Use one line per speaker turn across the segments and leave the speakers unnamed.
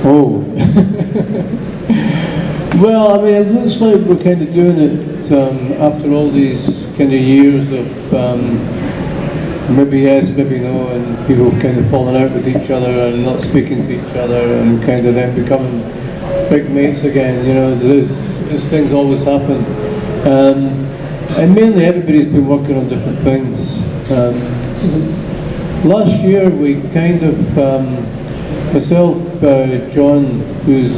Oh. Well, I mean, it looks like we're kind of doing it after all these kind of years of maybe yes, maybe no, and people kind of falling out with each other and not speaking to each other and kind of then becoming big mates again. You know, these things always happen. And mainly everybody's been working on different things. Last year we kind of, myself, John, who's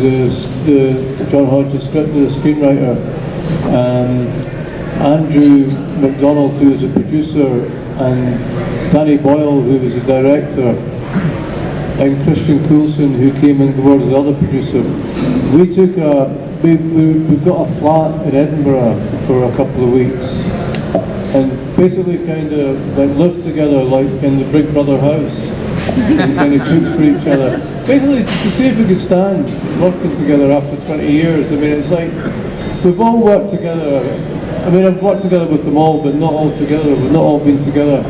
John Hodges, the screenwriter, Andrew MacDonald, who was a producer, and Danny Boyle, who was a director, and Christian Coulson, who came in towards the other producer. We took we got a flat in Edinburgh for a couple of weeks, and basically kind of like lived together like in the Big Brother house, and kind of cooked for each other. Basically to see if we could stand working together after 20 years. I mean, it's like we've all worked together. I mean, I've worked together with them all, but not all together. We've not all been together.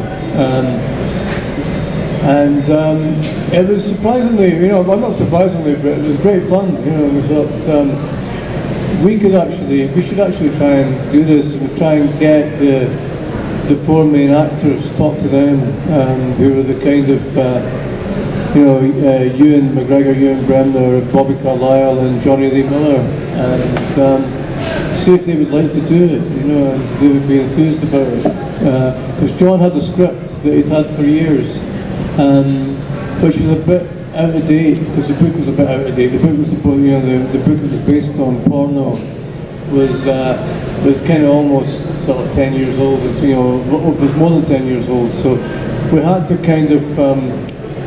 It was surprisingly, you know, well, not surprisingly, but it was great fun. You know, we thought we should actually try and do this and try and get the four main actors, talk to them, who are the kind of, you know, Ewan McGregor, Ewan Bremner, Bobby Carlyle, and Johnny Lee Miller, and see if they would like to do it, you know, and they would be enthused about it. Because John had the script that he'd had for years, which was a bit out of date, because the book was a bit out of date. The book was supposed, you know, the book that was based on porno was kind of almost sort of 10 years old. You know, it was more than 10 years old. So we had to kind of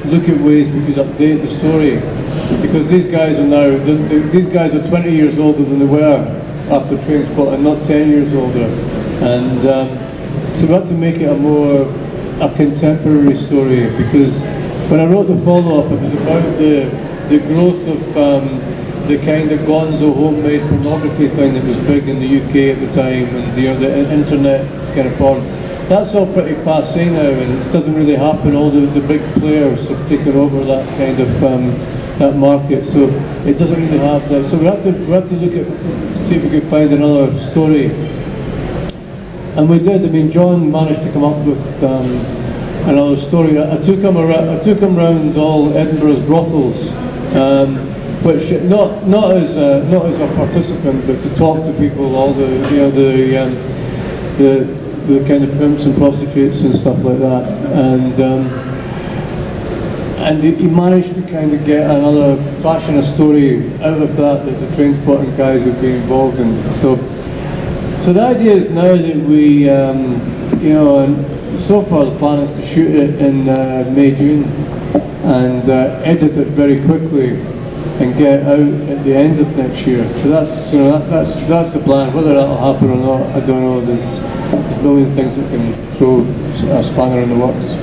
look at ways we could update the story, because these guys are now these guys are 20 years older than they were after Trainspotting, not 10 years older, and so we had to make it a contemporary story, because when I wrote the follow-up, it was about the growth of the kind of gonzo homemade pornography thing that was big in the UK at the time, and you know, the internet kind of porn. That's all pretty passé now, and it doesn't really happen. All the big players have taken over that kind of that market, so it doesn't really have that. So we had to look at, see if we could find another story, and we did. I mean, John managed to come up with another story. I took him around all Edinburgh's brothels, which not as a participant, but to talk to people, all the, you know, the kind of pimps and prostitutes and stuff like that, and he managed to kind of get another fashion of story out of that the Trainspotting guys would be involved in. So the idea is now that we, you know, and so far the plan is to shoot it in May, June, and edit it very quickly and get out at the end of next year. So that's, you know, that's the plan. Whether that'll happen or not, I don't know. There's a million things that can throw a spanner in the works.